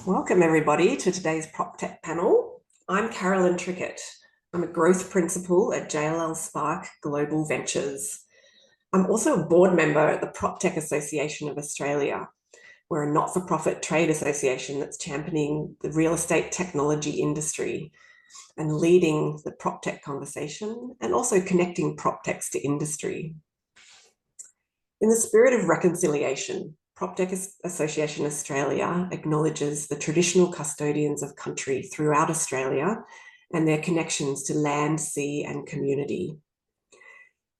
Welcome everybody to today's PropTech panel. I'm Carolyn Trickett. I'm a growth principal at JLL Spark Global Ventures. I'm also a board member at the PropTech Association of Australia. We're a not-for-profit trade association that's championing the real estate technology industry and leading the PropTech conversation and also connecting PropTechs to industry. In the spirit of reconciliation, PropTech Association Australia acknowledges the traditional custodians of country throughout Australia and their connections to land, sea, and community.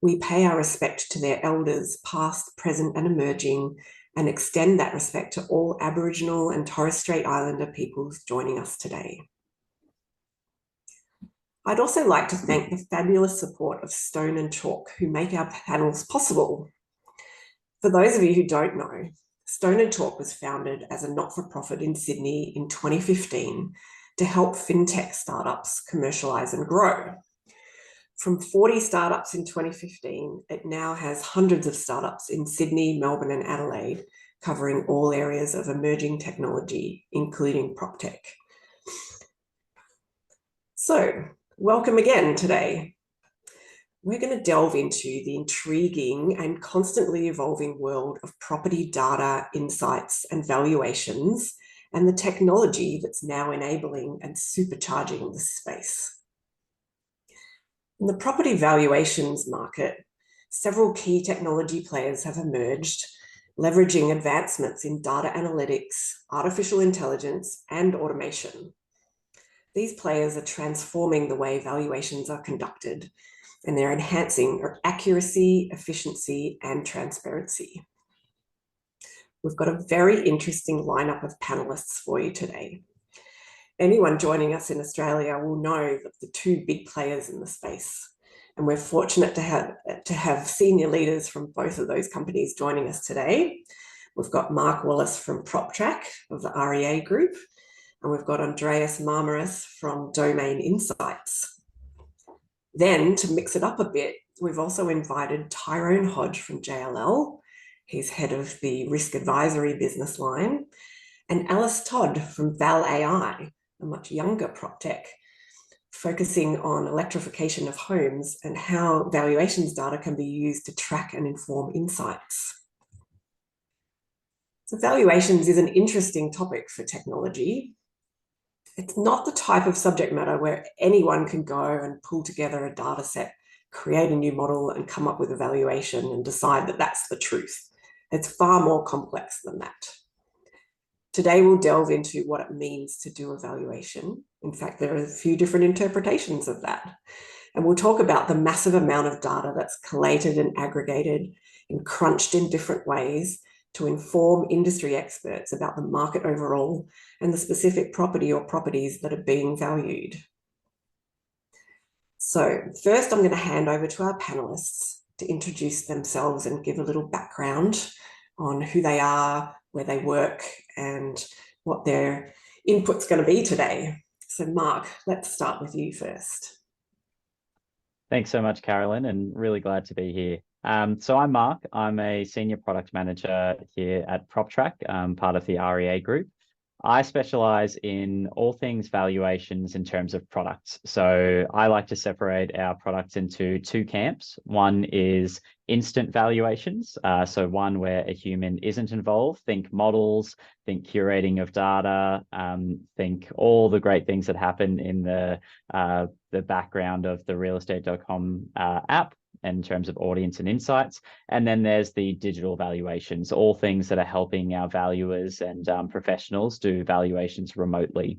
We pay our respect to their elders, past, present, and emerging, and extend that respect to all Aboriginal and Torres Strait Islander peoples joining us today. I'd also like to thank the fabulous support of Stone and Chalk, who make our panels possible. For those of you who don't know, Stone and Chalk was founded as a not-for-profit in Sydney in 2015 to help fintech startups commercialise and grow. From 40 startups in 2015, it now has hundreds of startups in Sydney, Melbourne, and Adelaide, covering all areas of emerging technology, including PropTech. So, welcome again today. We're going to delve into the intriguing and constantly evolving world of property data, insights, and valuations, and the technology that's now enabling and supercharging this space. In the property valuations market, several key technology players have emerged, leveraging advancements in data analytics, artificial intelligence, and automation. These players are transforming the way valuations are conducted, and they're enhancing accuracy, efficiency, and transparency. We've got a very interesting lineup of panelists for you today. Anyone joining us in Australia will know that the two big players in the space, and we're fortunate to have senior leaders from both of those companies joining us today. We've got Mark Wallace from Proptrack of the REA Group, and we've got Andreas Marmaris from Domain Insights. Then, to mix it up a bit, we've also invited Tyrone Hodge from JLL. He's head of the risk advisory business line, and Alice Todd from ValA, a much younger PropTech, focusing on electrification of homes and how valuations data can be used to track and inform insights. So valuations is an interesting topic for technology. It's not the type of subject matter where anyone can go and pull together a data set, create a new model, and come up with a valuation and decide that that's the truth. It's far more complex than that. Today, we'll delve into what it means to do a valuation. In fact, there are a few different interpretations of that. And we'll talk about the massive amount of data that's collated and aggregated and crunched in different ways to inform industry experts about the market overall and the specific property or properties that are being valued. So first, I'm going to hand over to our panelists to introduce themselves and give a little background on who they are, where they work, and what their input's going to be today. So Mark, let's start with you first. Thanks so much, Carolyn, and really glad to be here. So I'm Mark. I'm a senior product manager here at Proptrack, part of the REA group. I specialize in all things valuations in terms of products. So I like to separate our products into two camps. One is instant valuations. So one where a human isn't involved. Think models, think curating of data, think all the great things that happen in the background of the realestate.com app in terms of audience and insights. And then there's the digital valuations, all things that are helping our valuers and professionals do valuations remotely.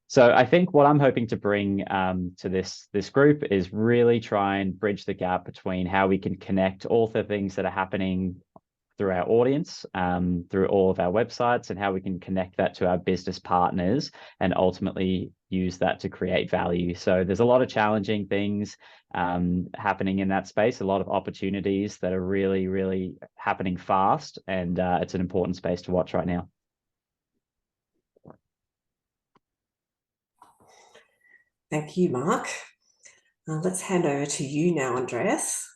So I think what I'm hoping to bring to this group is really try and bridge the gap between how we can connect all the things that are happening through our audience, through all of our websites, and how we can connect that to our business partners and ultimately use that to create value. So there's a lot of challenging things happening in that space, a lot of opportunities that are really, really happening fast, and it's an important space to watch right now. Thank you, Mark. Let's hand over to you now, Andreas.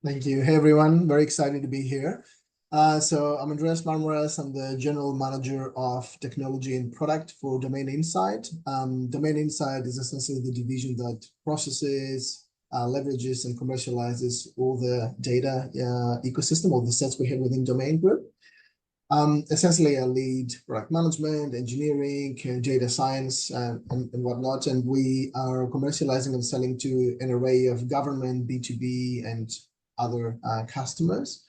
Thank you. Hey, everyone. Very excited to be here. So I'm Andreas Marmoras. I'm the General Manager of Technology and Product for Domain Insight. Domain Insight is essentially the division that processes, leverages, and commercializes all the data ecosystem, all the sets we have within Domain Group. Essentially, I lead product management, engineering, data science, and whatnot. And we are commercializing and selling to an array of government, B2B, and other customers.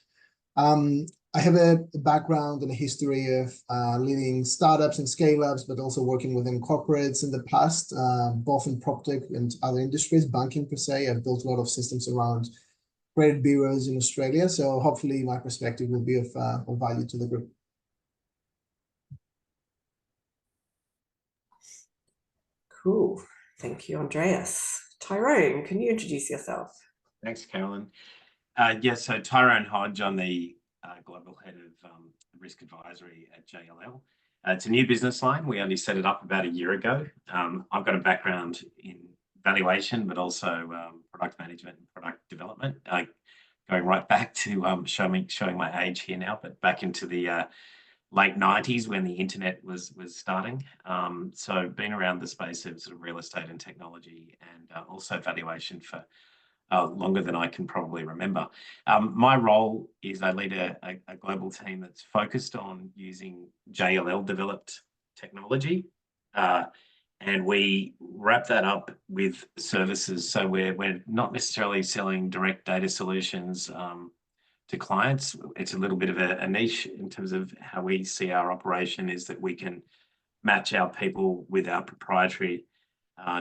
I have a background and a history of leading startups and scale-ups, but also working within corporates in the past, both in PropTech and other industries, banking per se. I've built a lot of systems around credit bureaus in Australia. So hopefully my perspective will be of value to the group. Cool. Thank you, Andreas. Tyrone, can you introduce yourself? Thanks, Carolyn. Yes, so Tyrone Hodge, I'm the Global Head of Risk Advisory at JLL. It's a new business line. We only set it up about a year ago. I've got a background in valuation, but also product management and product development. Going right back to showing my age here now, but back into the late 90s when the internet was starting. So been around the space of sort of real estate and technology, and also valuation for longer than I can probably remember. My role is I lead a global team that's focused on using JLL developed technology, and we wrap that up with services. So we're not necessarily selling direct data solutions to clients. It's a little bit of a niche in terms of how we see our operation, is that we can match our people with our proprietary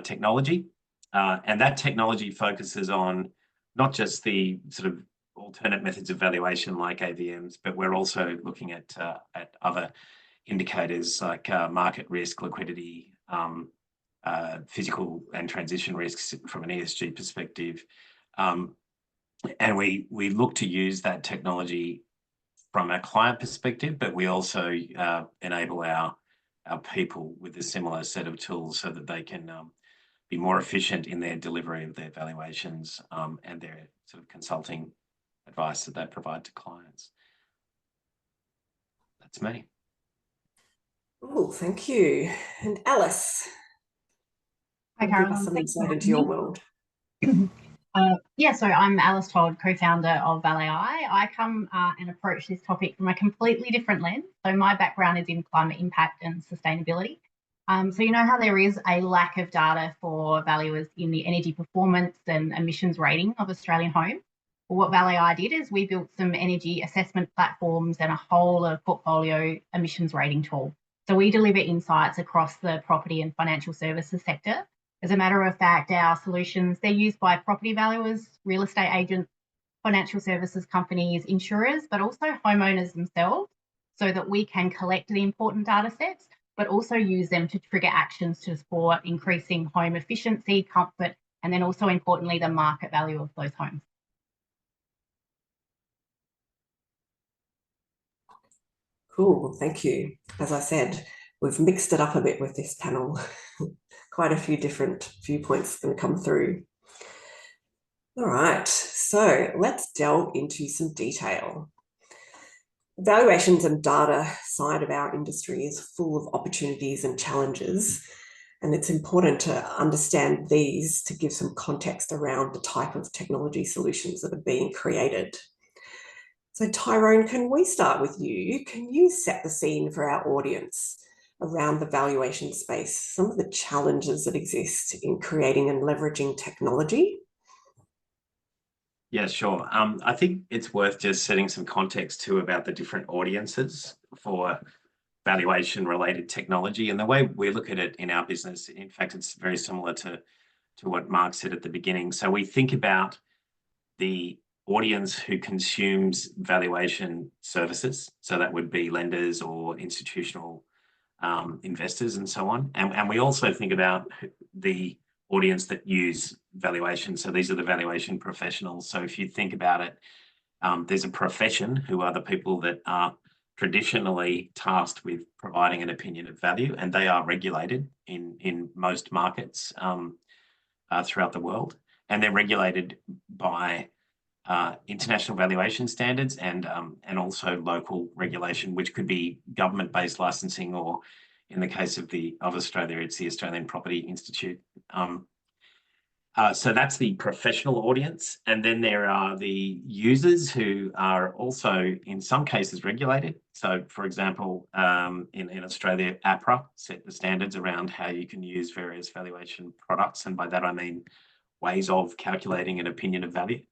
technology. And that technology focuses on not just the sort of alternate methods of valuation like AVMs, but we're also looking at other indicators like market risk, liquidity, physical and transition risks from an ESG perspective. And we look to use that technology from a client perspective, but we also enable our people with a similar set of tools so that they can be more efficient in their delivery of their valuations and their sort of consulting advice that they provide to clients. That's me. Oh, thank you. And Alice, Hi, give us Caroline. some Thanks for insight into having your me. world. Yeah, so I'm Alice Todd, co-founder of ValA. I come and approach this topic from a completely different lens. So my background is in climate impact and sustainability. So you know how there is a lack of data for valuers in the energy performance and emissions rating of Australian homes. Well, what ValA did is we built some energy assessment platforms and a whole portfolio emissions rating tool. So we deliver insights across the property and financial services sector. As a matter of fact, our solutions, they're used by property valuers, real estate agents, financial services companies, insurers, but also homeowners themselves, so that we can collect the important data sets, but also use them to trigger actions to support increasing home efficiency, comfort, and then also importantly, the market value of those homes. Cool, thank you. As I said, we've mixed it up a bit with this panel. Quite a few different viewpoints going to come through. All right, so let's delve into some detail. Valuations and data side of our industry is full of opportunities and challenges, and it's important to understand these to give some context around the type of technology solutions that are being created. So Tyrone, can we start with you? Can you set the scene for our audience around the valuation space, some of the challenges that exist in creating and leveraging technology? Yeah, sure. I think it's worth just setting some context too about the different audiences for valuation related technology. And the way we look at it in our business, in fact, it's very similar to what Mark said at the beginning. So we think about the audience who consumes valuation services. So that would be lenders or institutional investors and so on. And we also think about the audience that use valuation. So these are the valuation professionals. So if you think about it, there's a profession who are the people that are traditionally tasked with providing an opinion of value, and they are regulated in most markets throughout the world. And they're regulated by international valuation standards and also local regulation, which could be government-based licensing, or in the case of Australia, it's the Australian Property Institute. So that's the professional audience. And then there are the users who are also in some cases regulated. So for example, in Australia, APRA set the standards around how you can use various valuation products. And by that, I mean ways of calculating an opinion of value.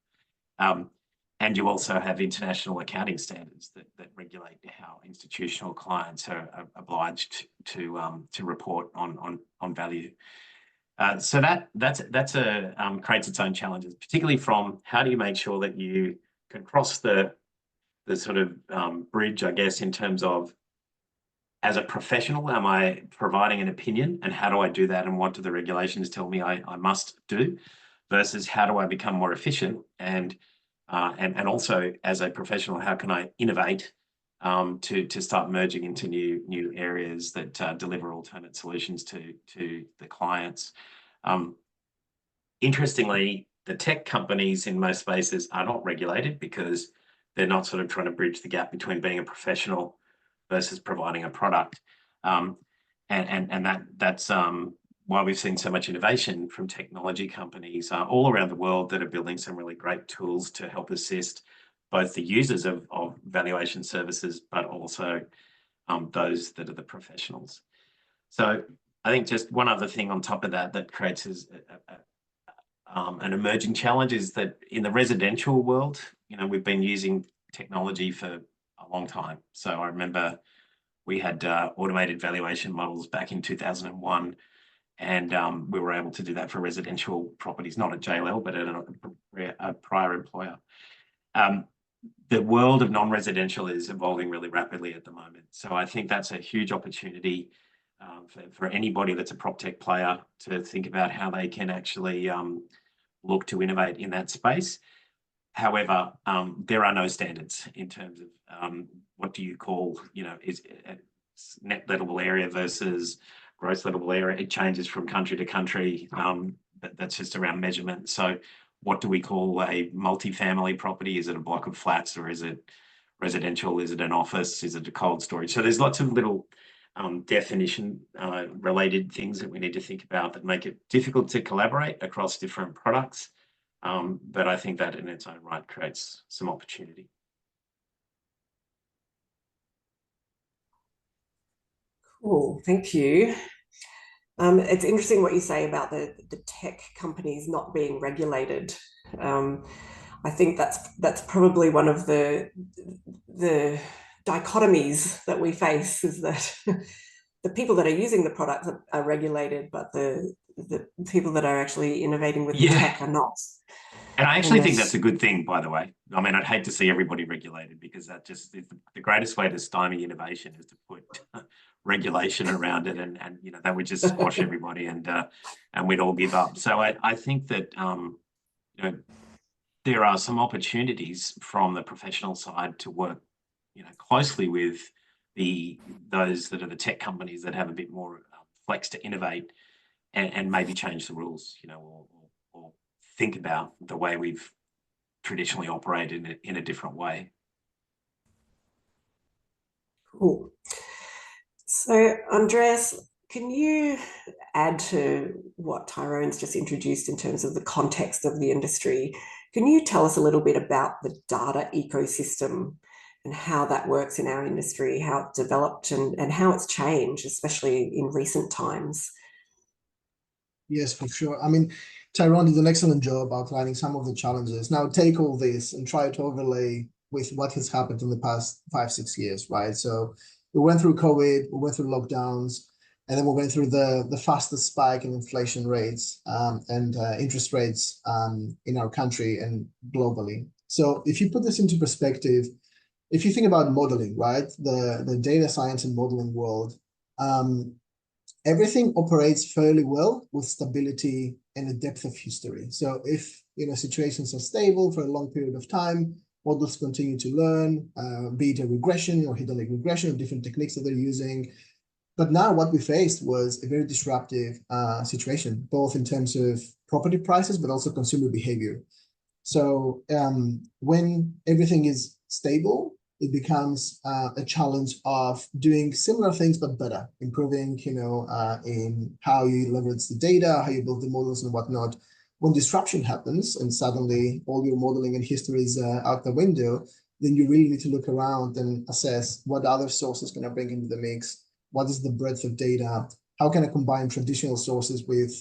And you also have international accounting standards that regulate how institutional clients are obliged to report on value. So that creates its own challenges, particularly from how do you make sure that you can cross the sort of bridge, I guess, in terms of, as a professional, am I providing an opinion, and how do I do that, and what do the regulations tell me I must do, versus how do I become more efficient, and also as a professional, how can I innovate to start merging into new areas that deliver alternate solutions to the clients. Interestingly, the tech companies in most spaces are not regulated because they're not sort of trying to bridge the gap between being a professional versus providing a product. And that's why we've seen so much innovation from technology companies all around the world that are building some really great tools to help assist both the users of valuation services, but also those that are the professionals. So I think just one other thing on top of that creates an emerging challenge is that in the residential world, we've been using technology for a long time. So I remember we had automated valuation models back in 2001, and we were able to do that for residential properties, not at JLL, but at a prior employer. The world of non-residential is evolving really rapidly at the moment. So I think that's a huge opportunity for anybody that's a PropTech player to think about how they can actually look to innovate in that space. However, there are no standards in terms of what do you call, is net lettable area versus gross lettable area. It changes from country to country. That's just around measurement. So what do we call a multifamily property? Is it a block of flats, or is it residential? Is it an office? Is it a cold storage? So there's lots of little definition related things that we need to think about that make it difficult to collaborate across different products. But I think that in its own right creates some opportunity. Cool, thank you. It's interesting what you say about the tech companies not being regulated. I think that's probably one of the dichotomies that we face, is that the people that are using the products are regulated, but the people that are actually innovating with the tech are not. And I actually think that's a good thing, by the way. I mean, I'd hate to see everybody regulated, because that just is the greatest way to stymie innovation, is to put regulation around it, and that would just squash everybody, and we'd all give up. So I think that there are some opportunities from the professional side to work closely with those that are the tech companies that have a bit more flex to innovate, and maybe change the rules, or think about the way we've traditionally operated in a different way. Cool. So, Andreas, can you add to what Tyrone's just introduced in terms of the context of the industry? Can you tell us a little bit about the data ecosystem and how that works in our industry, how it developed and how it's changed, especially in recent times? Yes, for sure. I mean, Tyrone did an excellent job outlining some of the challenges. Now take all this and try to overlay with what has happened in the past 5-6 years, right? So we went through COVID, we went through lockdowns, and then we went through the fastest spike in inflation rates and interest rates in our country and globally. So if you put this into perspective, if you think about modeling, right, the data science and modeling world, everything operates fairly well with stability and a depth of history. So if situations are stable for a long period of time, models continue to learn, be it a regression or hedonic regression, or different techniques that they're using. But now what we faced was a very disruptive situation, both in terms of property prices, but also consumer behavior. So when everything is stable, it becomes a challenge of doing similar things but better, improving, in how you leverage the data, how you build the models and whatnot. When disruption happens and suddenly all your modeling and history is out the window, then you really need to look around and assess what other sources can I bring into the mix, what is the breadth of data, how can I combine traditional sources with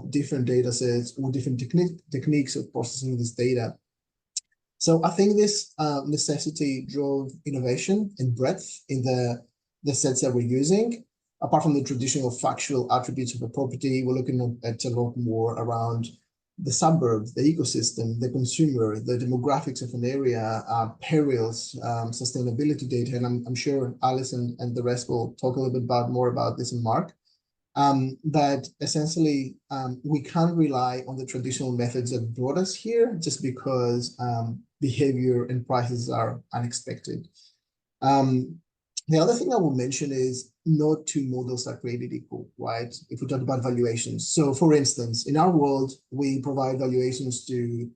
different data sets or different techniques of processing this data. So I think this necessity drove innovation and breadth in the sets that we're using. Apart from the traditional factual attributes of a property, we're looking at a lot more around the suburb, the ecosystem, the consumer, the demographics of an area, perils, sustainability data. And I'm sure Alice and the rest will talk a little bit more about this in Mark. That essentially we can't rely on the traditional methods that brought us here just because behavior and prices are unexpected. The other thing I will mention is not two models are created equal, right? If we talk about valuations. So for instance, in our world, we provide valuations to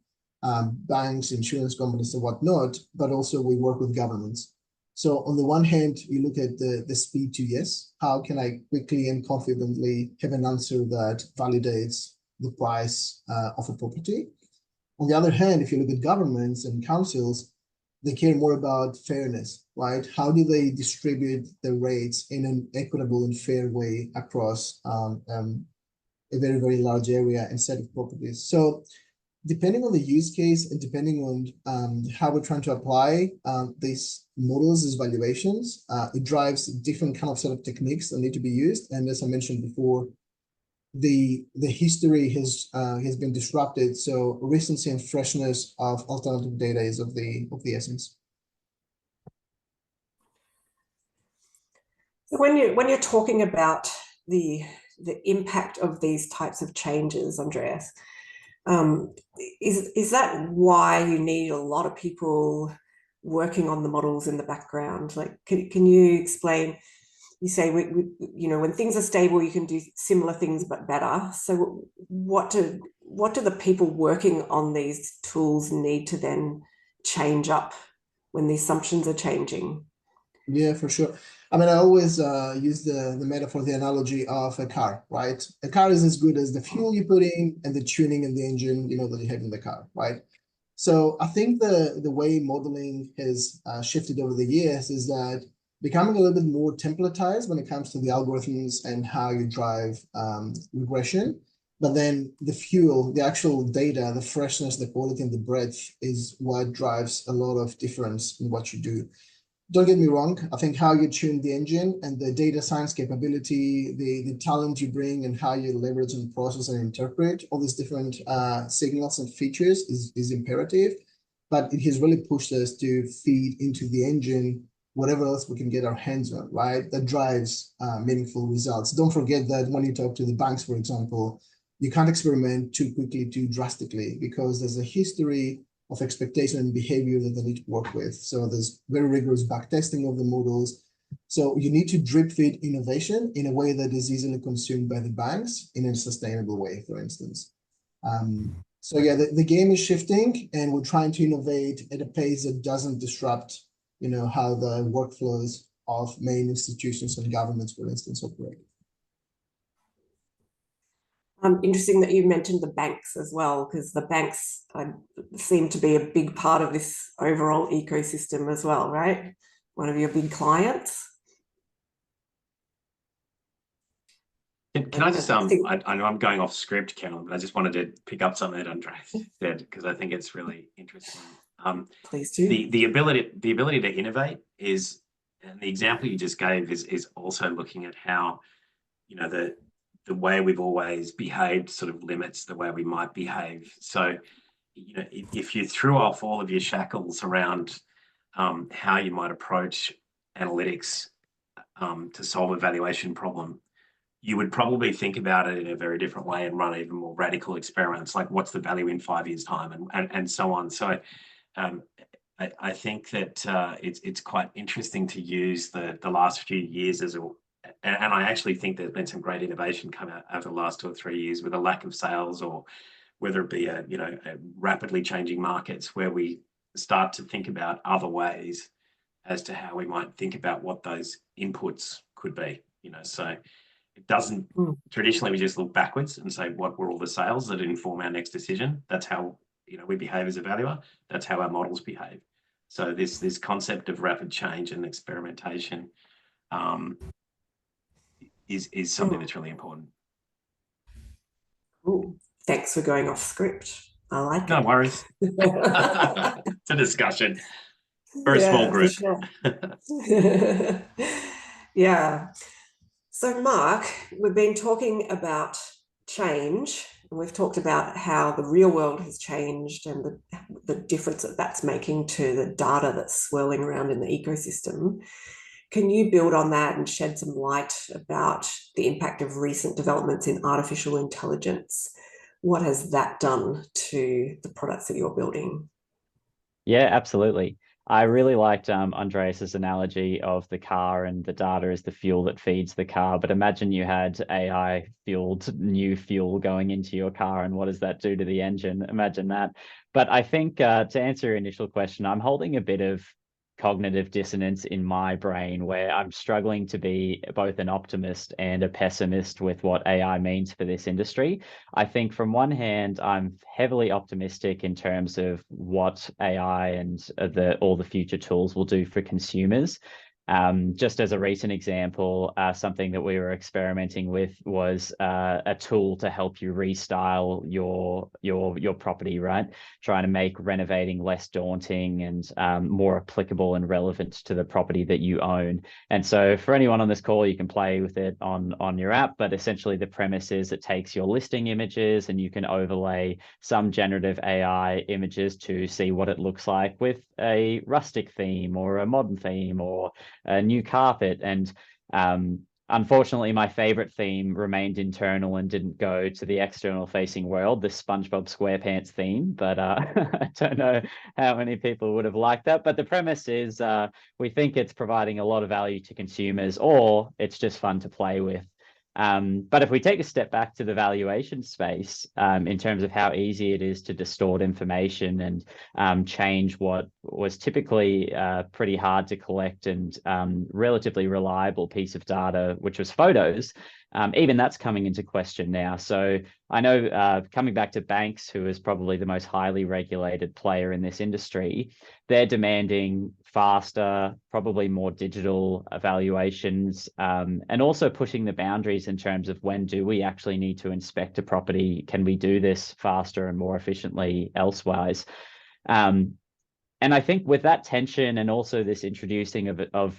banks, insurance companies and whatnot, but also we work with governments. So on the one hand, you look at the speed to yes. How can I quickly and confidently have an answer that validates the price of a property? On the other hand, if you look at governments and councils, they care more about fairness, right? How do they distribute the rates in an equitable and fair way across a very, very large area and set of properties? So depending on the use case and depending on how we're trying to apply these models as valuations, it drives different kind of set of techniques that need to be used. And as I mentioned before, the history has been disrupted. So recency and freshness of alternative data is of the essence. So when you're talking about the impact of these types of changes, Andreas, is that why you need a lot of people working on the models in the background? Like, can you explain? You say when things are stable, you can do similar things but better. So what do the people working on these tools need to then change up when the assumptions are changing? Yeah, for sure. I mean, I always use the metaphor, the analogy of a car, right? A car is as good as the fuel you put in and the tuning and the engine, that you have in the car, right? So I think the way modeling has shifted over the years is that becoming a little bit more templatized when it comes to the algorithms and how you drive regression. But then the fuel, the actual data, the freshness, the quality, and the breadth is what drives a lot of difference in what you do. Don't get me wrong, I think how you tune the engine and the data science capability, the talent you bring and how you leverage and process and interpret all these different signals and features is imperative. But it has really pushed us to feed into the engine whatever else we can get our hands on, right? That drives meaningful results. Don't forget that when you talk to the banks, for example, you can't experiment too quickly, too drastically, because there's a history of expectation and behavior that they need to work with. So there's very rigorous backtesting of the models. So you need to drip feed innovation in a way that is easily consumed by the banks in a sustainable way, for instance. So yeah, the game is shifting and we're trying to innovate at a pace that doesn't disrupt, how the workflows of main institutions and governments, for instance, operate. Interesting that you mentioned the banks as well, because the banks seem to be a big part of this overall ecosystem as well, right? One of your big clients. Can I just, I know I'm going off script, Carolyn, but I just wanted to pick up something that Andreas said, because I think it's really interesting. Please do. The ability to innovate is, and the example you just gave is also looking at how, the way we've always behaved sort of limits the way we might behave. So, if you threw off all of your shackles around how you might approach analytics to solve a valuation problem, you would probably think about it in a very different way and run even more radical experiments, like what's the value in 5 years' time and so on. So I think that it's quite interesting to use the last few years and I actually think there's been some great innovation come out over the last 2 or 3 years with a lack of sales or whether it be a rapidly changing markets where we start to think about other ways as to how we might think about what those inputs could be. So it doesn't traditionally, we just look backwards and say what were all the sales that inform our next decision. That's how we behave as a valuer. That's how our models behave. So this concept of rapid change and experimentation is something that's really important. Cool. Thanks for going off script. I like it. No worries. It's a discussion. Very small group. For sure. Yeah. So Mark, we've been talking about change, and we've talked about how the real world has changed and the difference that that's making to the data that's swirling around in the ecosystem. Can you build on that and shed some light about the impact of recent developments in artificial intelligence? What has that done to the products that you're building? Yeah, absolutely. I really liked Andreas's analogy of the car and the data is the fuel that feeds the car. But imagine you had AI fueled new fuel going into your car, and what does that do to the engine? Imagine that. But I think to answer your initial question, I'm holding a bit of cognitive dissonance in my brain where I'm struggling to be both an optimist and a pessimist with what AI means for this industry. I think from one hand, I'm heavily optimistic in terms of what AI and all the future tools will do for consumers. Just as a recent example, something that we were experimenting with was a tool to help you restyle your property, right? Trying to make renovating less daunting and more applicable and relevant to the property that you own. And so for anyone on this call, you can play with it on your app, but essentially the premise is it takes your listing images and you can overlay some generative AI images to see what it looks like with a rustic theme or a modern theme or a new carpet. And unfortunately, my favorite theme remained internal and didn't go to the external facing world, the SpongeBob SquarePants theme. But I don't know how many people would have liked that. But the premise is we think it's providing a lot of value to consumers, or it's just fun to play with. But if we take a step back to the valuation space, in terms of how easy it is to distort information and change what was typically pretty hard to collect and relatively reliable piece of data, which was photos, even that's coming into question now. So I know coming back to banks, who is probably the most highly regulated player in this industry, they're demanding faster, probably more digital evaluations, and also pushing the boundaries in terms of when do we actually need to inspect a property? Can we do this faster and more efficiently elsewise? And I think with that tension and also this introducing of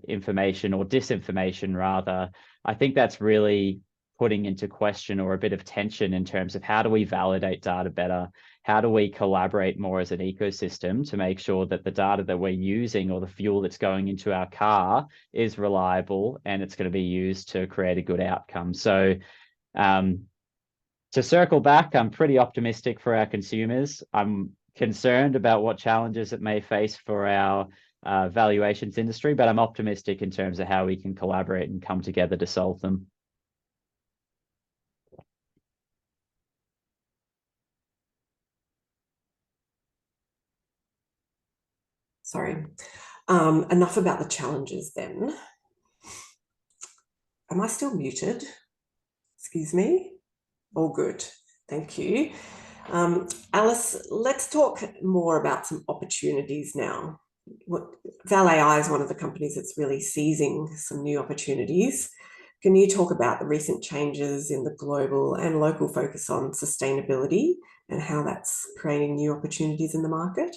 information or disinformation rather, I think that's really putting into question or a bit of tension in terms of how do we validate data better? How do we collaborate more as an ecosystem to make sure that the data that we're using or the fuel that's going into our car is reliable and it's going to be used to create a good outcome? So to circle back, I'm pretty optimistic for our consumers. I'm concerned about what challenges it may face for our valuations industry, but I'm optimistic in terms of how we can collaborate and come together to solve them. Sorry. Enough about the challenges then. Am I still muted? Excuse me. All good. Thank you. Alice, let's talk more about some opportunities now. ValA is one of the companies that's really seizing some new opportunities. Can you talk about the recent changes in the global and local focus on sustainability and how that's creating new opportunities in the market?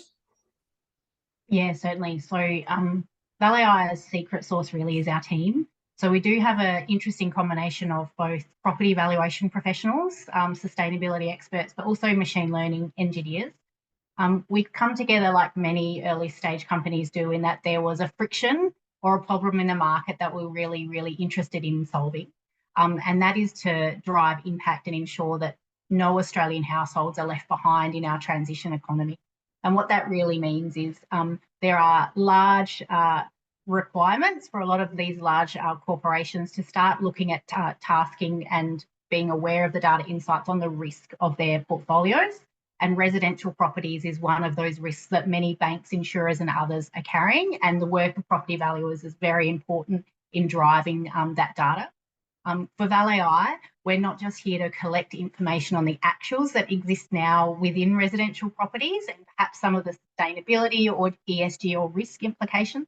Yeah, certainly. So ValAI's secret sauce really is our team. So we do have an interesting combination of both property valuation professionals, sustainability experts, but also machine learning engineers. We've come together like many early stage companies do in that there was a friction or a problem in the market that we're really, really interested in solving. And that is to drive impact and ensure that no Australian households are left behind in our transition economy. And what that really means is there are large requirements for a lot of these large corporations to start looking at tasking and being aware of the data insights on the risk of their portfolios. And residential properties is one of those risks that many banks, insurers and others are carrying. And the work of property valuers is very important in driving that data. For ValA, we're not just here to collect information on the actuals that exist now within residential properties and perhaps some of the sustainability or ESG or risk implications,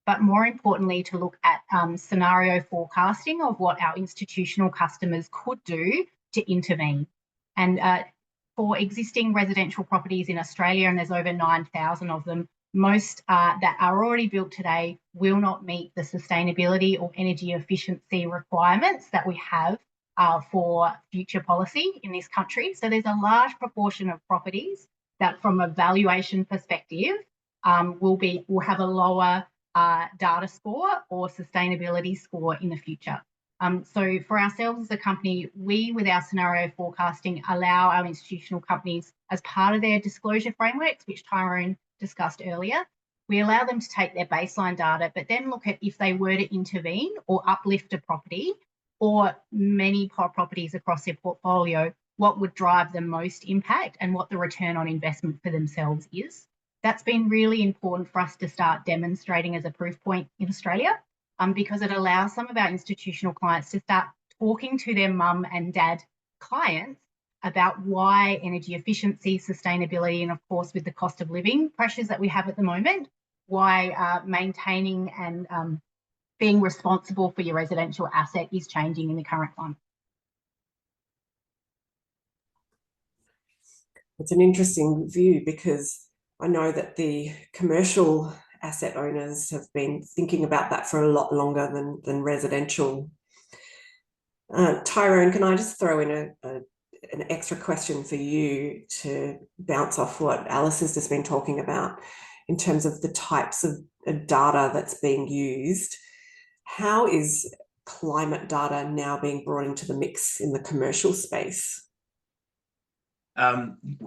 but more importantly to look at scenario forecasting of what our institutional customers could do to intervene. And for existing residential properties in Australia, and there's over 9,000 of them, most that are already built today will not meet the sustainability or energy efficiency requirements that we have for future policy in this country. So there's a large proportion of properties that from a valuation perspective will have a lower data score or sustainability score in the future. So for ourselves as a company, we, with our scenario forecasting, allow our institutional companies as part of their disclosure frameworks, which Tyrone discussed earlier, we allow them to take their baseline data, but then look at if they were to intervene or uplift a property or many properties across their portfolio, what would drive the most impact and what the return on investment for themselves is. That's been really important for us to start demonstrating as a proof point in Australia, because it allows some of our institutional clients to start talking to their mum and dad clients about why energy efficiency, sustainability, and of course with the cost of living pressures that we have at the moment, why maintaining and being responsible for your residential asset is changing in the current climate. It's an interesting view because I know that the commercial asset owners have been thinking about that for a lot longer than residential. Tyrone, can I just throw in an extra question for you to bounce off what Alice has just been talking about in terms of the types of data that's being used? How is climate data now being brought into the mix in the commercial space?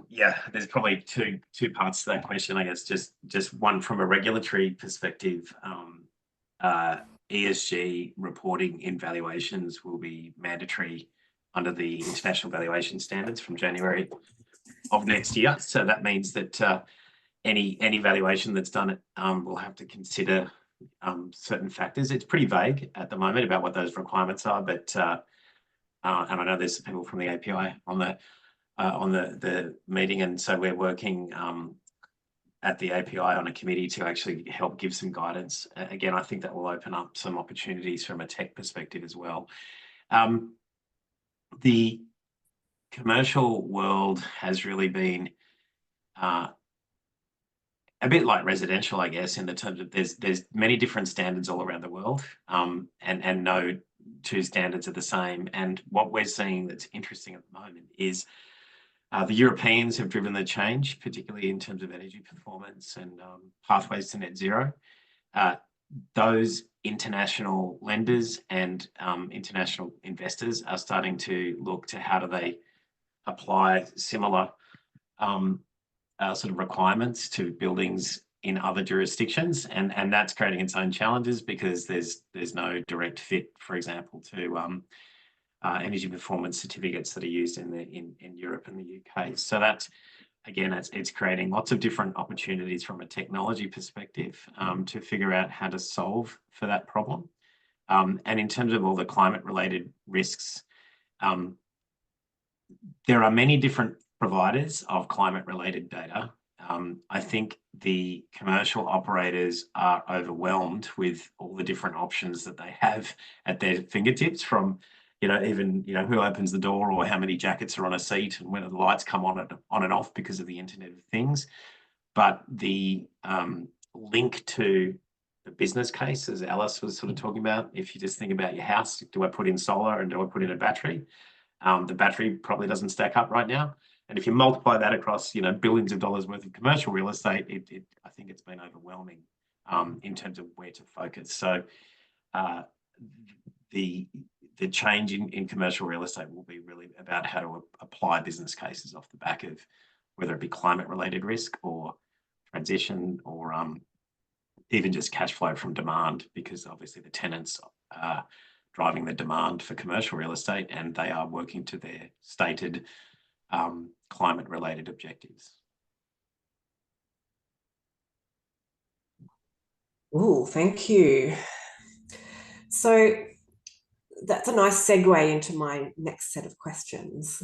Yeah, there's probably two parts to that question, I guess. Just one from a regulatory perspective. ESG reporting in valuations will be mandatory under the International Valuation Standards from January of next year. So that means that any valuation that's done will have to consider certain factors. It's pretty vague at the moment about what those requirements are, but and I know there's some people from the API on the meeting, and so we're working at the API on a committee to actually help give some guidance. Again, I think that will open up some opportunities from a tech perspective as well. The commercial world has really been a bit like residential, I guess, in the terms of there's many different standards all around the world, and no two standards are the same. And what we're seeing that's interesting at the moment is the Europeans have driven the change, particularly in terms of energy performance and pathways to net zero. Those international lenders and international investors are starting to look to how do they apply similar sort of requirements to buildings in other jurisdictions, and that's creating its own challenges because there's no direct fit, for example, to energy performance certificates that are used in Europe and the UK. So that's, again, it's creating lots of different opportunities from a technology perspective to figure out how to solve for that problem. And in terms of all the climate-related risks, there are many different providers of climate-related data. I think the commercial operators are overwhelmed with all the different options that they have at their fingertips, from even who opens the door or how many jackets are on a seat and whether the lights come on and off because of the Internet of Things. But the link to the business case, as Alice was sort of talking about, if you just think about your house, do I put in solar and do I put in a battery? The battery probably doesn't stack up right now. And if you multiply that across billions of dollars worth of commercial real estate, I think it's been overwhelming in terms of where to focus. So the change in commercial real estate will be really about how to apply business cases off the back of whether it be climate-related risk or transition or even just cash flow from demand, because obviously the tenants driving the demand for commercial real estate, and they are working to their stated climate-related objectives. Oh, thank you. So that's a nice segue into my next set of questions,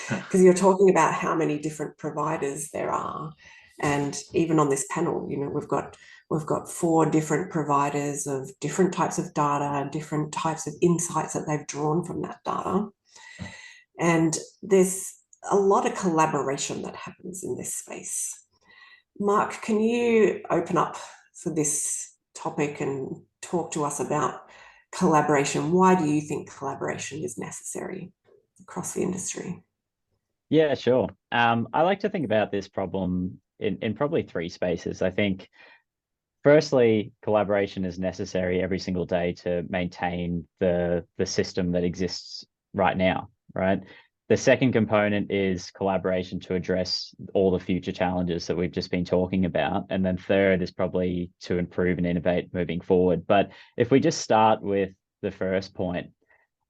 because you're talking about how many different providers there are, and even on this panel, you know, we've got 4 different providers of different types of data, different types of insights that they've drawn from that data, and there's a lot of collaboration that happens in this space. Mark, can you open up for this topic and talk to us about collaboration? Why do you think collaboration is necessary across the industry? Yeah, sure. I like to think about this problem in probably 3 spaces. I think, firstly, collaboration is necessary every single day to maintain the system that exists right now, right? The second component is collaboration to address all the future challenges that we've just been talking about. And then third is probably to improve and innovate moving forward. But if we just start with the first point,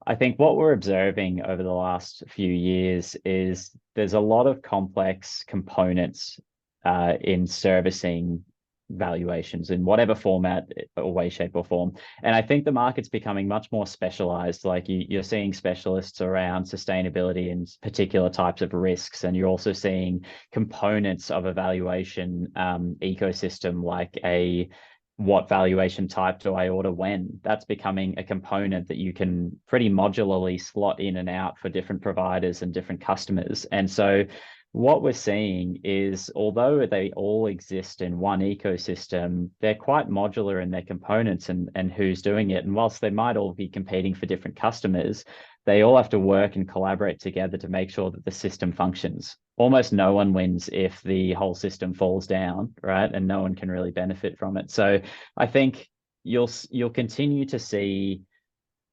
I think what we're observing over the last few years is there's a lot of complex components in servicing valuations in whatever format or way, shape, or form. And I think the market's becoming much more specialized. Like you're seeing specialists around sustainability and particular types of risks. And you're also seeing components of a valuation ecosystem, like what valuation type do I order when? That's becoming a component that you can pretty modularly slot in and out for different providers and different customers. And so what we're seeing is, although they all exist in one ecosystem, they're quite modular in their components and who's doing it. And whilst they might all be competing for different customers, they all have to work and collaborate together to make sure that the system functions. Almost no one wins if the whole system falls down, right? And no one can really benefit from it. So I think you'll continue to see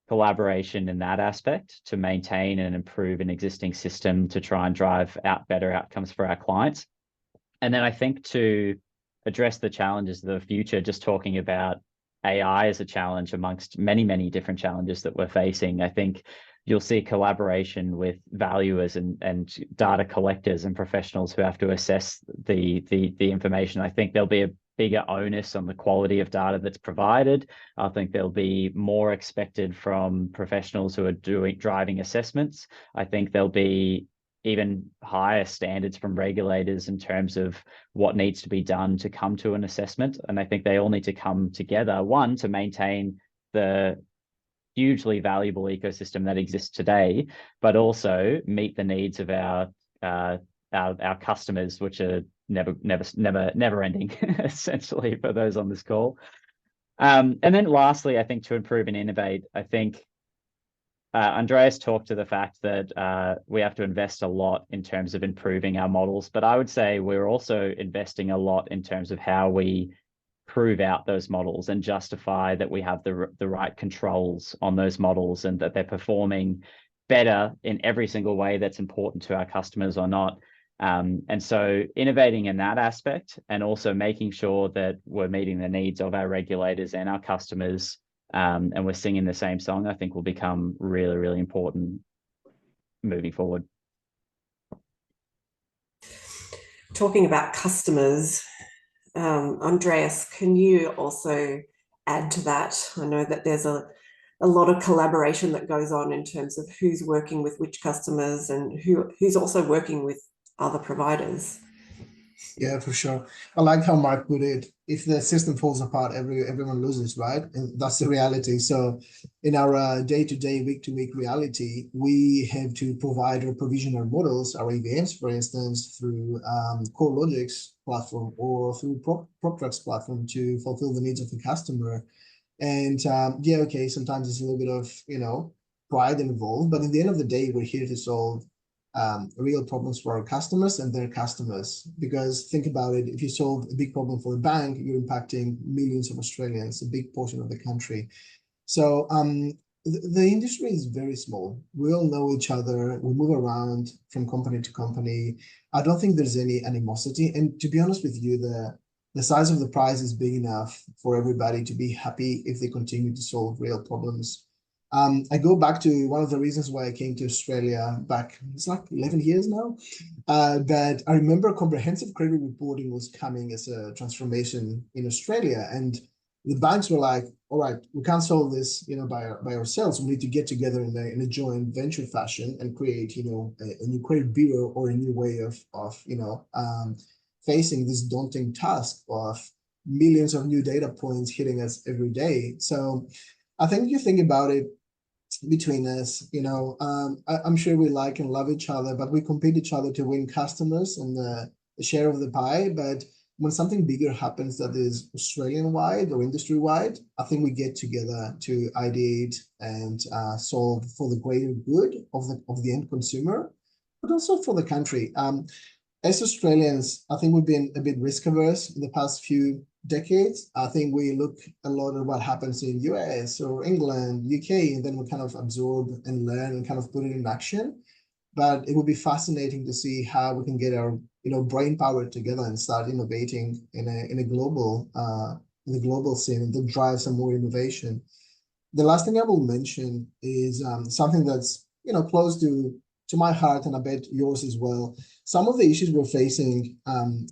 collaboration in that aspect to maintain and improve an existing system to try and drive out better outcomes for our clients. And then I think to address the challenges of the future, just talking about AI as a challenge amongst many, many different challenges that we're facing, I think you'll see collaboration with valuers and data collectors and professionals who have to assess the information. I think there'll be a bigger onus on the quality of data that's provided. I think there'll be more expected from professionals who are driving assessments. I think there'll be even higher standards from regulators in terms of what needs to be done to come to an assessment. And I think they all need to come together, one, to maintain the hugely valuable ecosystem that exists today, but also meet the needs of our customers, which are never ending, essentially, for those on this call. And then lastly, I think to improve and innovate, I think Andreas talked to the fact that we have to invest a lot in terms of improving our models, but I would say we're also investing a lot in terms of how we prove out those models and justify that we have the right controls on those models and that they're performing better in every single way that's important to our customers or not. And so innovating in that aspect and also making sure that we're meeting the needs of our regulators and our customers and we're singing the same song, I think will become really, really important moving forward. Talking about customers, Andreas, can you also add to that? I know that there's a lot of collaboration that goes on in terms of who's working with which customers and who's also working with other providers. Yeah, for sure. I like how Mark put it. If the system falls apart, everyone loses, right? And that's the reality. So in our day-to-day, week-to-week reality, we have to provide or provision our models, our EVMs, for instance, through CoreLogic's platform or through Proptrack's platform to fulfill the needs of the customer. And yeah, okay, sometimes it's a little bit of, pride involved, but at the end of the day, we're here to solve real problems for our customers and their customers. Because think about it, if you solve a big problem for a bank, you're impacting millions of Australians, a big portion of the country. So the industry is very small. We all know each other. We move around from company to company. I don't think there's any animosity. And to be honest with you, the size of the prize is big enough for everybody to be happy if they continue to solve real problems I go back to one of the reasons why I came to Australia back, it's like 11 years now, that I remember comprehensive credit reporting was coming as a transformation in Australia. And the banks were like, all right, we can't solve this, by ourselves. We need to get together in a joint venture fashion and create, a new credit bureau or a new way of facing this daunting task of millions of new data points hitting us every day. So I think you think about it between us, I'm sure we like and love each other, but we compete each other to win customers and the share of the pie. But when something bigger happens that is Australian wide or industry wide, I think we get together to ideate and solve for the greater good of the end consumer, but also for the country. As Australians, I think we've been a bit risk averse in the past few decades. I think we look a lot at what happens in US or England, UK, and then we kind of absorb and learn and kind of put it in action. But it would be fascinating to see how we can get our brain power together and start innovating in a global scene and then drive some more innovation. The last thing I will mention is something that's close to my heart, and I bet yours as well. Some of the issues we're facing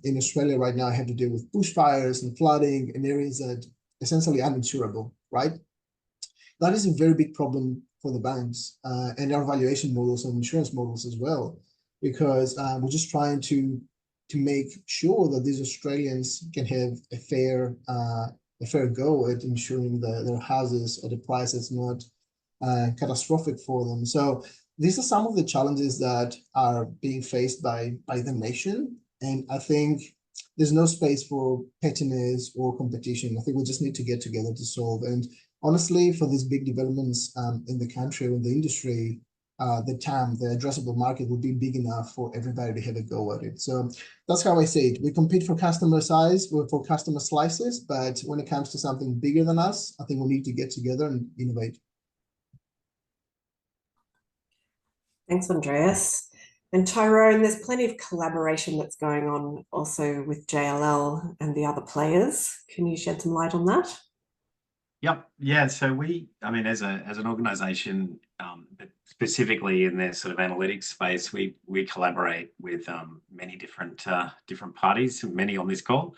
in Australia right now have to do with bushfires and flooding in areas that essentially are uninsurable, right? That is a very big problem for the banks and our valuation models and insurance models as well, because we're just trying to make sure that these Australians can have a fair go at insuring their houses at a price that's not catastrophic for them. So these are some of the challenges that are being faced by the nation. And I think there's no space for pettiness or competition. I think we just need to get together to solve. And honestly, for these big developments in the country or in the industry, the TAM, the addressable market, will be big enough for everybody to have a go at it. So that's how I say it. We compete for customer size, for customer slices, but when it comes to something bigger than us, I think we need to get together and innovate. Thanks, Andreas. And Tyrone, there's plenty of collaboration that's going on also with JLL and the other players. Can you shed some light on that? Yep. Yeah. So as an organization, but specifically in the sort of analytics space, we collaborate with many different parties, many on this call,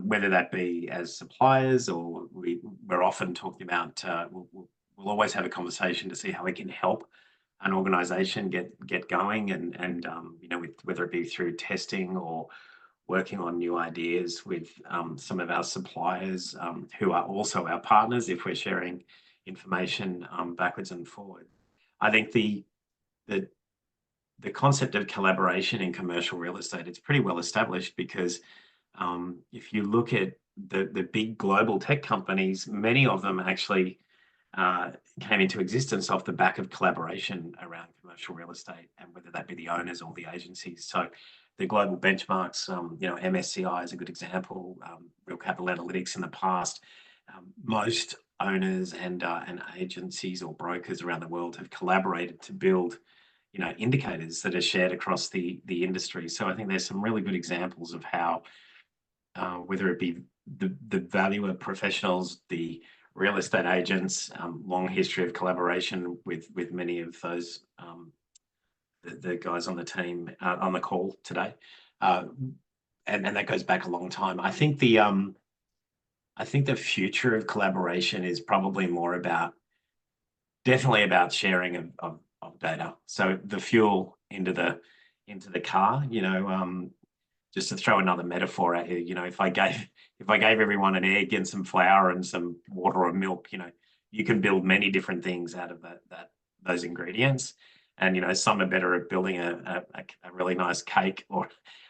whether that be as suppliers or we're often talking about, we'll always have a conversation to see how we can help an organization get going and whether it be through testing or working on new ideas with some of our suppliers who are also our partners if we're sharing information backwards and forward. I think the concept of collaboration in commercial real estate, it's pretty well established because if you look at the big global tech companies, many of them actually came into existence off the back of collaboration around commercial real estate, and whether that be the owners or the agencies. So the global benchmarks, MSCI is a good example, Real Capital Analytics in the past. Most owners and agencies or brokers around the world have collaborated to build, indicators that are shared across the industry. So I think there's some really good examples of how, whether it be the valuer professionals, the real estate agents, long history of collaboration with many of those the guys on the team on the call today, and that goes back a long time. I think the future of collaboration is probably more definitely about sharing of data. So the fuel into the car, just to throw another metaphor at you, if I gave everyone an egg and some flour and some water or milk, you can build many different things out of those ingredients. And some are better at building a really nice cake,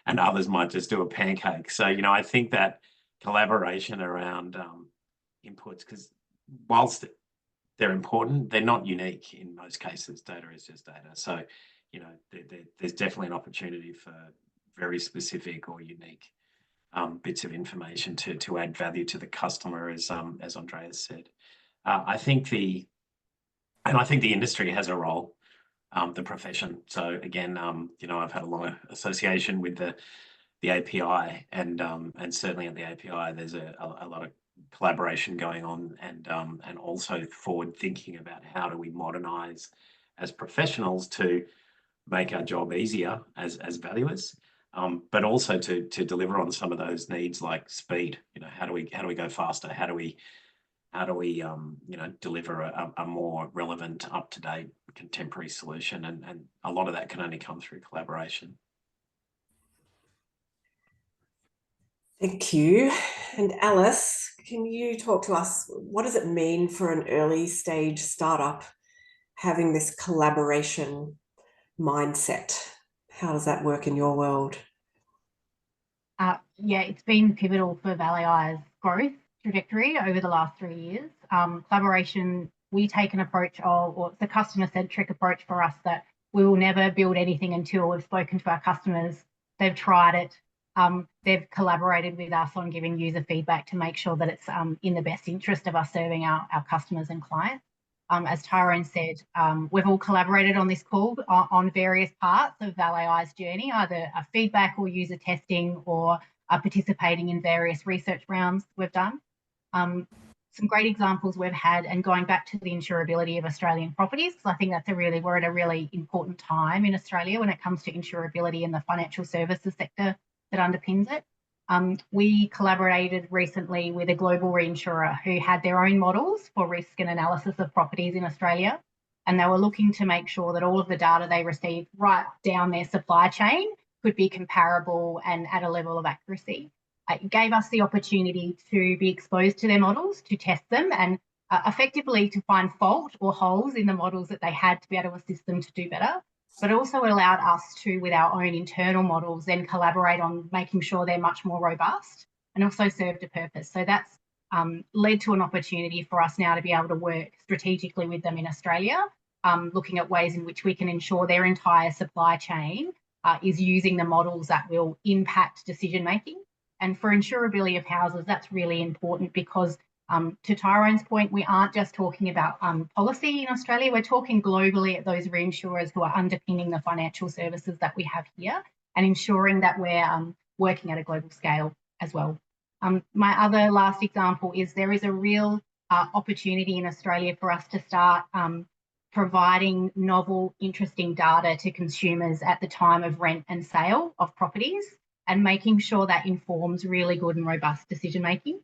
and others might just do a pancake. So I think that collaboration around inputs, because whilst they're important, they're not unique in most cases. Data is just data. So there's definitely an opportunity for very specific or unique bits of information to add value to the customer, as Andreas said. I think the industry has a role, the profession. So again, I've had a lot of association with the API, and certainly at the API, there's a lot of collaboration going on, and also forward thinking about how do we modernize as professionals to make our job easier as valuers, but also to deliver on some of those needs like speed. How do we go faster? How do we deliver a more relevant, up-to-date, contemporary solution? And a lot of that can only come through collaboration. Thank you. And Alice, can you talk to us, what does it mean for an early stage startup having this collaboration mindset? How does that work in your world? Yeah, it's been pivotal for ValAI's growth trajectory over the last 3 years. Collaboration, we take an approach of, or it's a customer-centric approach for us, that we will never build anything until we've spoken to our customers, they've tried it, they've collaborated with us on giving user feedback to make sure that it's in the best interest of us serving our customers and clients. As Tyrone said, we've all collaborated on this call on various parts of ValAI's journey, either a feedback or user testing, or participating in various research rounds we've done. Some great examples we've had, and going back to the insurability of Australian properties, because I think we're at a really important time in Australia when it comes to insurability in the financial services sector that underpins it. We collaborated recently with a global reinsurer who had their own models for risk and analysis of properties in Australia, and they were looking to make sure that all of the data they received right down their supply chain could be comparable and at a level of accuracy. It gave us the opportunity to be exposed to their models, to test them, and effectively to find fault or holes in the models that they had to be able to assist them to do better. But also it allowed us to, with our own internal models, then collaborate on making sure they're much more robust and also served a purpose. So that's led to an opportunity for us now to be able to work strategically with them in Australia, looking at ways in which we can ensure their entire supply chain is using the models that will impact decision-making. And for insurability of houses, that's really important because, to Tyrone's point, we aren't just talking about policy in Australia, we're talking globally at those reinsurers who are underpinning the financial services that we have here, and ensuring that we're working at a global scale as well. My other last example is there is a real opportunity in Australia for us to start providing novel, interesting data to consumers at the time of rent and sale of properties, and making sure that informs really good and robust decision-making.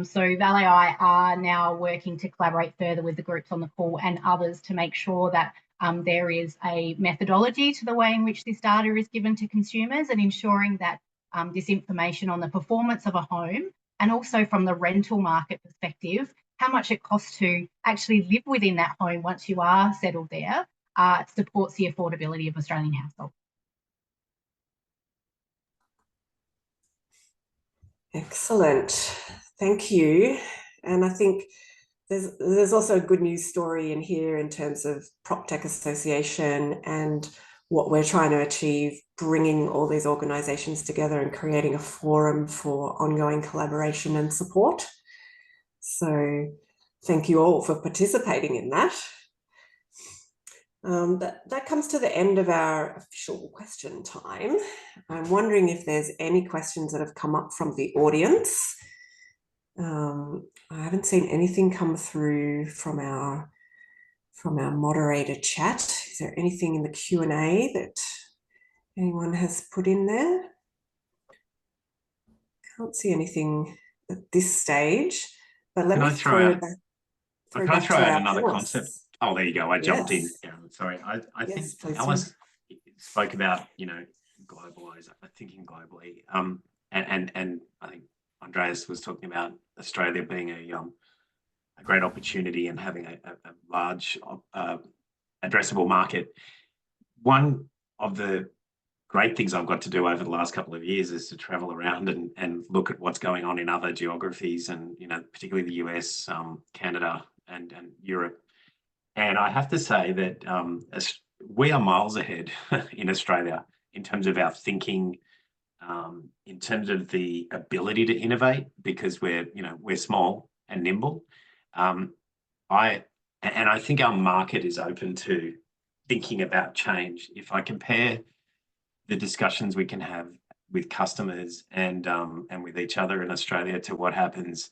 So ValAI are now working to collaborate further with the groups on the call and others to make sure that there is a methodology to the way in which this data is given to consumers, and ensuring that this information on the performance of a home, and also from the rental market perspective, how much it costs to actually live within that home once you are settled there, supports the affordability of Australian households. Excellent. Thank you. And I think there's also a good news story in here in terms of PropTech Association and what we're trying to achieve, bringing all these organisations together and creating a forum for ongoing collaboration and support. So thank you all for participating in that. That comes to the end of our official question time. I'm wondering if there's any questions that have come up from the audience. I haven't seen anything come through from our moderator chat. Is there anything in the Q&A that anyone has put in there? Can't see anything at this stage, but let me throw back. Can I throw out another concept? Oh, there you go. I jumped in. Yeah, sorry. I think Alice spoke about, thinking globally. And I think Andreas was talking about Australia being a great opportunity and having a large addressable market. One of the great things I've got to do over the last couple of years is to travel around and look at what's going on in other geographies, and particularly the US, Canada, and Europe. And I have to say that we are miles ahead in Australia in terms of our thinking, in terms of the ability to innovate, because we're small and nimble. I think our market is open to thinking about change. If I compare the discussions we can have with customers and with each other in Australia to what happens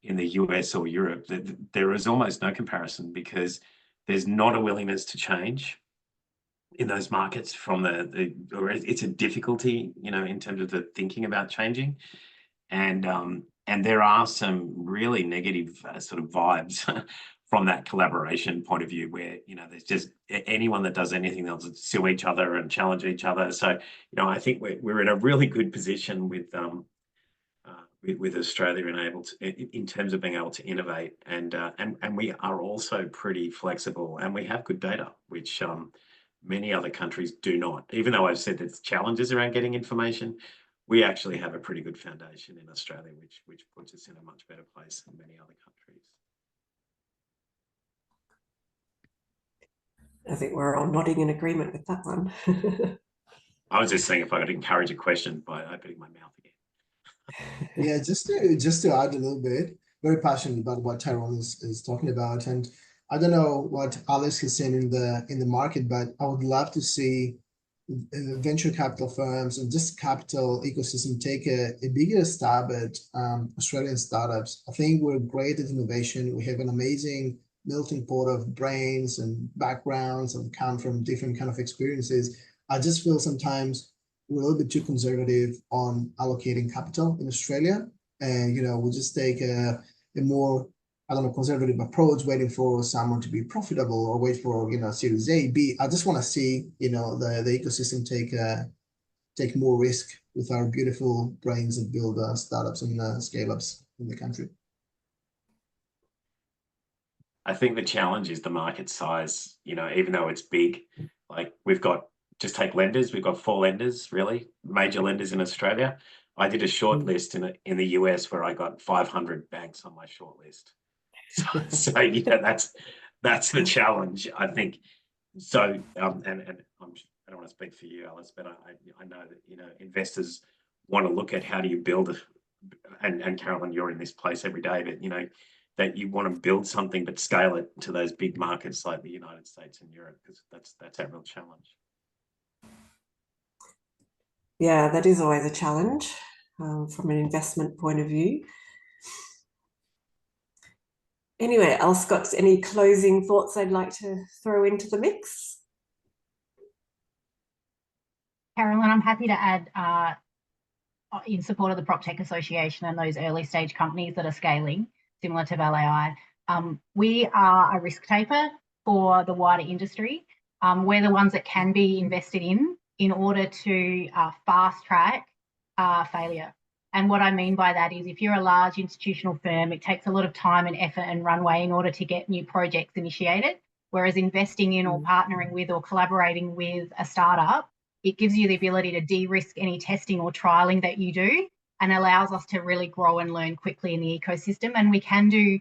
in the US or Europe, there is almost no comparison because there's not a willingness to change in those markets from or it's a difficulty, in terms of the thinking about changing. And there are some really negative sort of vibes from that collaboration point of view where, there's just anyone that does anything else sue each other and challenge each other. So, I think we're in a really good position with Australia in terms of being able to innovate, and we are also pretty flexible, and we have good data, which many other countries do not. Even though I've said there's challenges around getting information, we actually have a pretty good foundation in Australia, which puts us in a much better place than many other countries. I think we're all nodding in agreement with that one. I was just saying if I could encourage a question by opening my mouth again. Yeah, just to add a little bit, very passionate about what Tyrone is talking about, and I don't know what Alex is saying in the market, but I would love to see venture capital firms and just capital ecosystem take a bigger stab at Australian startups. I think we're great at innovation. We have an amazing melting pot of brains and backgrounds and come from different kind of experiences. I just feel sometimes we're a little bit too conservative on allocating capital in Australia, and we'll just take a more, I don't know, conservative approach, waiting for someone to be profitable or wait for Series A, B. I just want to see the ecosystem take more risk with our beautiful brains that build startups and scale-ups in the country. I think the challenge is the market size. Even though it's big, like just take lenders. We've got 4 lenders, really major lenders in Australia. I did a short list in the US where I got 500 banks on my short list. So that's the challenge, I think. So and I don't want to speak for you, Alice, but I know that investors want to look at how do you build and Carolyn, you're in this place every day, but that you want to build something but scale it to those big markets like the United States and Europe, because that's our real challenge. Yeah, that is always a challenge from an investment point of view. Anyway, else got any closing thoughts they'd like to throw into the mix? Carolyn, I'm happy to add in support of the PropTech Association and those early stage companies that are scaling, similar to ValA. We are a risk taker for the wider industry. We're the ones that can be invested in order to fast track failure. And what I mean by that is if you're a large institutional firm, it takes a lot of time and effort and runway in order to get new projects initiated, whereas investing in or partnering with or collaborating with a startup, it gives you the ability to de-risk any testing or trialing that you do and allows us to really grow and learn quickly in the ecosystem. And we can do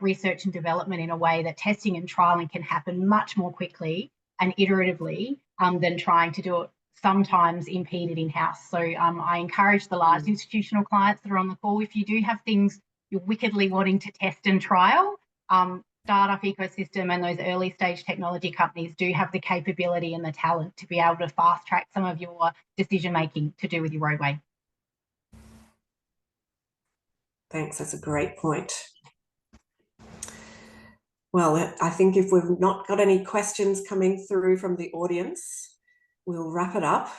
research and development in a way that testing and trialing can happen much more quickly and iteratively than trying to do it sometimes impeded in-house. So I encourage the large institutional clients that are on the call, if you do have things you're wickedly wanting to test and trial, startup ecosystem and those early stage technology companies do have the capability and the talent to be able to fast track some of your decision making to do with your roadway. Thanks, that's a great point. Well, I think if we've not got any questions coming through from the audience, we'll wrap it up.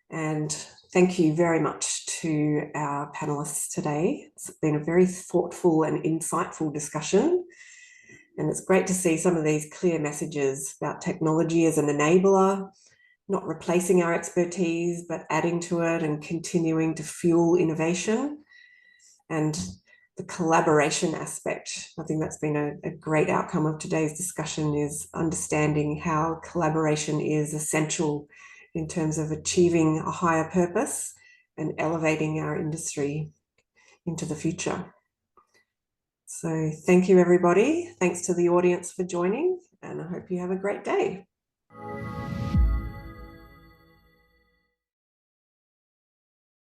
And thank you very much to our panelists today. It's been a very thoughtful and insightful discussion. And it's great to see some of these clear messages about technology as an enabler, not replacing our expertise, but adding to it and continuing to fuel innovation. And the collaboration aspect, I think that's been a great outcome of today's discussion, is understanding how collaboration is essential in terms of achieving a higher purpose and elevating our industry into the future. So thank you, everybody. Thanks to the audience for joining, and I hope you have a great day.